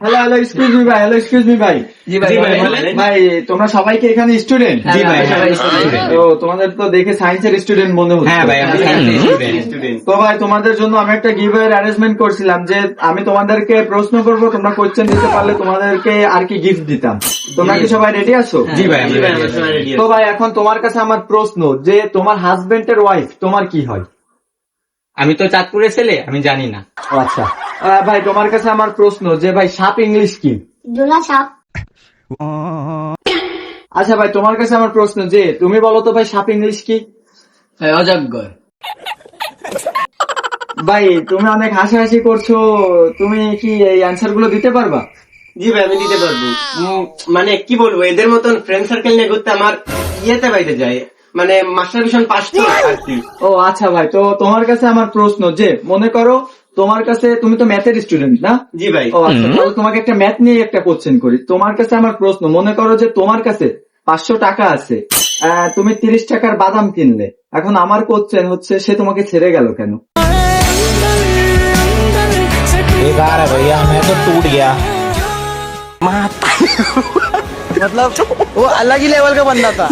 Hello hello excuse me ভাই, hello excuse me ভাই। জি ভাই, ভাই তোমরা সবাই কি এখানে স্টুডেন্ট? জি ভাই, সবাই student। তো তোমাদের তো দেখে সায়েন্সের স্টুডেন্ট মনে হচ্ছে। হ্যাঁ ভাই, আমি স্টুডেন্ট। তো ভাই তোমাদের জন্য আমি একটা গিভ অ্যারেঞ্জমেন্ট করছিলাম যে আমি তোমাদেরকে প্রশ্ন করবো, তোমরা কোয়েশ্চেন দিতে পারলে তোমাদেরকে আর কি গিফট দিতাম। তোমরা কি সবাই রেডি আছো? জি ভাই, আমি ready আছি। তো ভাই এখন তোমার কাছে আমার প্রশ্ন যে তোমার হাজবেন্ডের ওয়াইফ তোমার কি হয়? আমি তো চাঁদপুরের ছেলে, আমি জানি না। ও আচ্ছা। ভাই তোমার কাছে আমার প্রশ্ন যে ভাই সাপ ইংলিশ কি? জোলা সাপ। আচ্ছা ভাই তোমার কাছে আমার প্রশ্ন যে তুমি বলো তো ভাই সাপ ইংলিশ কি? অজগর। ভাই তুমি অনেক হাসাহাসি করছো, তুমি কি এই অ্যান্সার গুলো দিতে পারবা? জি ভাই, আমি দিতে পারবো। মানে কি বলবো, এদের মতন ফ্রেন্ড সার্কেল নিয়ে ঘুরতে আমার ইয়েতে বাইরে যায়, মানে মাস্টার ভিশন পাস তো আর কি। ও আচ্ছা ভাই, তো তোমার কাছে আমার প্রশ্ন যে মনে করো তোমার কাছে, তুমি তো ম্যাথের স্টুডেন্ট না? জি ভাই। ও আচ্ছা, তাহলে তোমাকে একটা ম্যাথ নিয়ে একটা কোশ্চেন করি। তোমার কাছে আমার প্রশ্ন, মনে করো যে তোমার কাছে 500 টাকা আছে, তুমি 30 টাকার বাদাম কিনলে। এখন আমার কোশ্চেন হচ্ছে সে তোমাকে ছেড়ে গেল কেন? बेकार है भैया, मैं तो टूट गया। मतलब वो अलग ही लेवल का बंदा था।